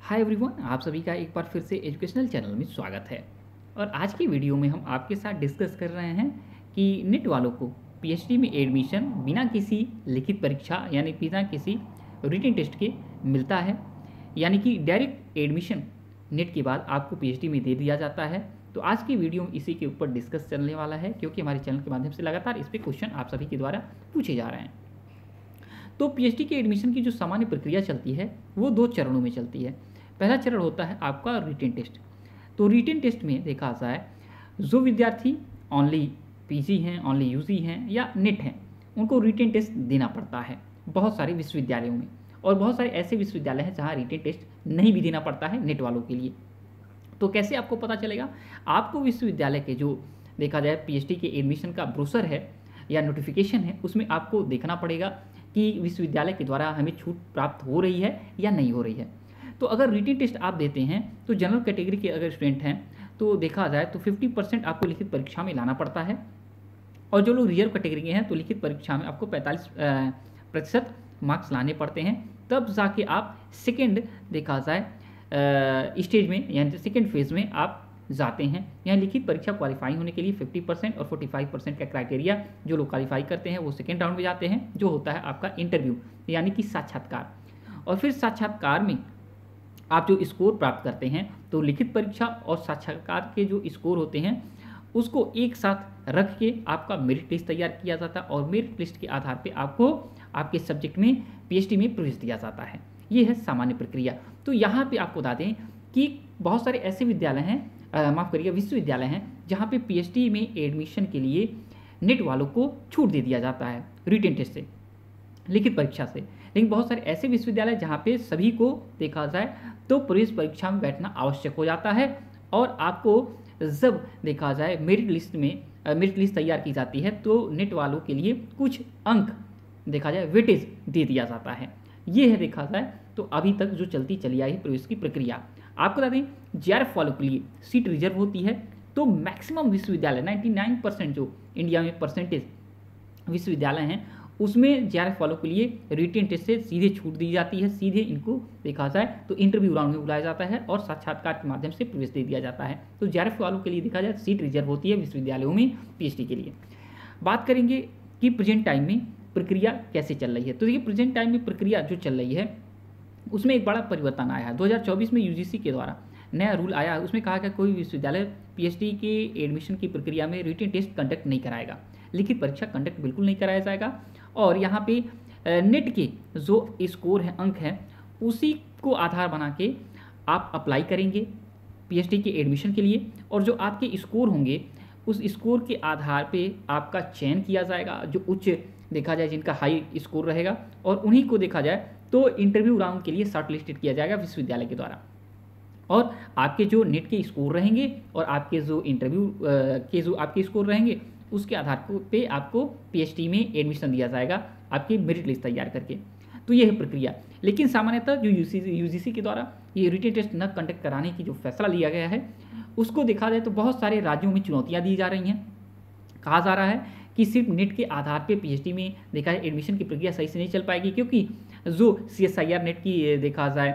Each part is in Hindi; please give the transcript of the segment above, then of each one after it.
हाय एवरीवन, आप सभी का एक बार फिर से एजुकेशनल चैनल में स्वागत है। और आज की वीडियो में हम आपके साथ डिस्कस कर रहे हैं कि नेट वालों को पीएचडी में एडमिशन बिना किसी लिखित परीक्षा यानी बिना किसी रिटन टेस्ट के मिलता है, यानी कि डायरेक्ट एडमिशन नेट के बाद आपको पीएचडी में दे दिया जाता है। तो आज की वीडियो में इसी के ऊपर डिस्कस चलने वाला है, क्योंकि हमारे चैनल के माध्यम से लगातार इस पर क्वेश्चन आप सभी के द्वारा पूछे जा रहे हैं। तो पीएचडी के एडमिशन की जो सामान्य प्रक्रिया चलती है वो 2 चरणों में चलती है। पहला चरण होता है आपका रिटन टेस्ट। तो रिटन टेस्ट में देखा जाए जो विद्यार्थी ओनली पीजी हैं, ओनली यूजी हैं या नेट हैं, उनको रिटन टेस्ट देना पड़ता है बहुत सारे विश्वविद्यालयों में। और बहुत सारे ऐसे विश्वविद्यालय हैं जहाँ रिटन टेस्ट नहीं भी देना पड़ता है नेट वालों के लिए। तो कैसे आपको पता चलेगा? आपको विश्वविद्यालय के जो देखा जाए पीएचडी के एडमिशन का ब्रोशर है या नोटिफिकेशन है, उसमें आपको देखना पड़ेगा कि विश्वविद्यालय के द्वारा हमें छूट प्राप्त हो रही है या नहीं हो रही है। तो अगर रिटन टेस्ट आप देते हैं तो जनरल कैटेगरी के अगर स्टूडेंट हैं तो देखा जाए तो 50% आपको लिखित परीक्षा में लाना पड़ता है। और जो लोग रिजर्व कैटेगरी के हैं तो लिखित परीक्षा में आपको 45% मार्क्स लाने पड़ते हैं, तब जाके आप सेकेंड देखा जाए स्टेज में यानी सेकेंड फेज में आप जाते हैं। यहाँ लिखित परीक्षा क्वालिफाई होने के लिए 50% और 45% का क्राइटेरिया जो लोग क्वालिफाई करते हैं वो सेकेंड राउंड में जाते हैं, जो होता है आपका इंटरव्यू यानी कि साक्षात्कार। और फिर साक्षात्कार में आप जो स्कोर प्राप्त करते हैं तो लिखित परीक्षा और साक्षात्कार के जो स्कोर होते हैं उसको एक साथ रख के आपका मेरिट लिस्ट तैयार किया जाता है और मेरिट लिस्ट के आधार पे आपको आपके सब्जेक्ट में पीएचडी में प्रवेश दिया जाता है। ये है सामान्य प्रक्रिया। तो यहाँ पे आपको बता दें कि बहुत सारे ऐसे विद्यालय हैं, माफ़ करिए विश्वविद्यालय हैं, जहाँ पे पीएचडी में एडमिशन के लिए नेट वालों को छूट दे दिया जाता है रिटन टेस्ट से, लिखित परीक्षा से। लेकिन बहुत सारे ऐसे विश्वविद्यालय जहाँ पे सभी को देखा जाए तो प्रवेश परीक्षा में बैठना आवश्यक हो जाता है और आपको जब देखा जाए मेरिट लिस्ट तैयार की जाती है तो नेट वालों के लिए कुछ अंक देखा जाए वेटेज दे दिया जाता है। ये है देखा जाए तो अभी तक जो चलती चली आई प्रवेश की प्रक्रिया। आपको बता दें जेआरएफ वालों के लिए सीट रिजर्व होती है, तो मैक्सिमम विश्वविद्यालय 99% जो इंडिया में परसेंटेज विश्वविद्यालय हैं उसमें जेआरएफ वालों के लिए रिटन टेस्ट से सीधे छूट दी जाती है। सीधे इनको देखा जाए तो इंटरव्यू राउंड में बुलाया जाता है और साक्षात्कार के माध्यम से प्रवेश दे दिया जाता है। तो जेआरएफ वालों के लिए देखा जाए सीट रिजर्व होती है विश्वविद्यालयों में पीएचडी के लिए। बात करेंगे कि प्रेजेंट टाइम में प्रक्रिया कैसे चल रही है। तो देखिए प्रेजेंट टाइम में प्रक्रिया जो चल रही है उसमें एक बड़ा परिवर्तन आया है। 2024 में यूजीसी के द्वारा नया रूल आया है। उसमें कहा गया कोई विश्वविद्यालय पीएचडी के एडमिशन की प्रक्रिया में रिटन टेस्ट कंडक्ट नहीं कराएगा, लिखित परीक्षा कंडक्ट बिल्कुल नहीं कराया जाएगा। और यहाँ पे नेट के जो स्कोर है, अंक हैं, उसी को आधार बना के आप अप्लाई करेंगे पीएचडी के एडमिशन के लिए। और जो आपके स्कोर होंगे उस स्कोर के आधार पे आपका चयन किया जाएगा, जो उच्च देखा जाए जिनका हाई स्कोर रहेगा, और उन्हीं को देखा जाए तो इंटरव्यू राउंड के लिए शॉर्ट लिस्टेड किया जाएगा विश्वविद्यालय के द्वारा। और आपके जो नेट के स्कोर रहेंगे और आपके जो इंटरव्यू के जो आपके स्कोर रहेंगे उसके आधार पे आपको पीएचडी में एडमिशन दिया जाएगा आपकी मेरिट लिस्ट तैयार करके। तो ये है प्रक्रिया। लेकिन सामान्यतः जो यूजीसी के द्वारा ये रिटन टेस्ट न कंडक्ट कराने की जो फैसला लिया गया है उसको देखा जाए तो बहुत सारे राज्यों में चुनौतियाँ दी जा रही हैं। कहा जा रहा है कि सिर्फ नेट के आधार पे पीएचडी में देखा जाए एडमिशन की प्रक्रिया सही से नहीं चल पाएगी, क्योंकि जो सीएसआईआर नेट की देखा जाए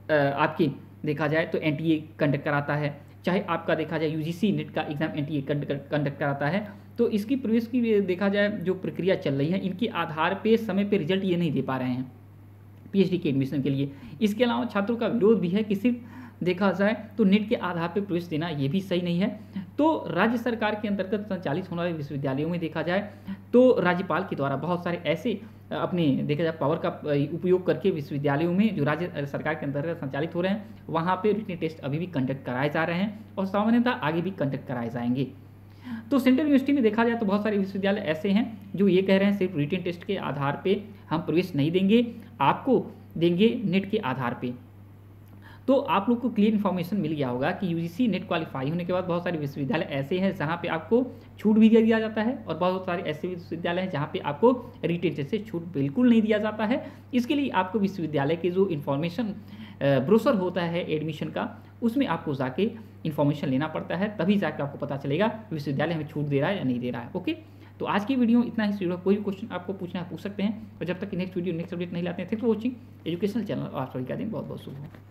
आपकी देखा जाए तो एनटीए कंडक्ट कराता है, चाहे आपका देखा जाए यूजीसी नेट का एग्जाम एनटीए कंडक्ट कराता है। तो इसकी प्रवेश की देखा जाए जो प्रक्रिया चल रही है इनके आधार पे समय पे रिजल्ट ये नहीं दे पा रहे हैं पीएचडी के एडमिशन के लिए। इसके अलावा छात्रों का विरोध भी है कि सिर्फ देखा जाए तो नेट के आधार पे प्रवेश देना ये भी सही नहीं है। तो राज्य सरकार के अंतर्गत संचालित होने वाले विश्वविद्यालयों में देखा जाए तो राज्यपाल के द्वारा बहुत सारे ऐसे अपने देखा जाए पावर का उपयोग करके विश्वविद्यालयों में जो राज्य सरकार के अंतर्गत संचालित हो रहे हैं वहाँ पे रिटन टेस्ट अभी भी कंडक्ट कराए जा रहे हैं और सामान्यतः आगे भी कंडक्ट कराए जाएंगे। तो सेंट्रल यूनिवर्सिटी में देखा जाए तो बहुत सारे विश्वविद्यालय ऐसे हैं जो ये कह रहे हैं सिर्फ रिटन टेस्ट के आधार पे हम प्रवेश नहीं देंगे, आपको देंगे नेट के आधार पे। तो आप लोग को क्लियर इन्फॉर्मेशन मिल गया होगा कि यूजीसी नेट क्वालिफाई होने के बाद बहुत सारे विश्वविद्यालय ऐसे हैं जहाँ पे आपको छूट भी दिया जाता है और बहुत सारे ऐसे विश्वविद्यालय हैं जहाँ पे आपको रिटन टेस्ट से छूट बिल्कुल नहीं दिया जाता है। इसके लिए आपको विश्वविद्यालय के जो इन्फॉर्मेशन ब्रोशर होता है एडमिशन का उसमें आपको जाके इन्फॉर्मेशन लेना पड़ता है, तभी जाकर आपको पता चलेगा विश्वविद्यालय हमें छूट दे रहा है या नहीं दे रहा है। ओके, तो आज की वीडियो इतना ही। कोई भी क्वेश्चन आपको पूछना है पूछ सकते हैं, और जब तक नेक्स्ट वीडियो नेक्स्ट अपडेट नहीं लाते हैं। Thanks for watching educational channel. आप सभी का दिन बहुत बहुत शुभ हो।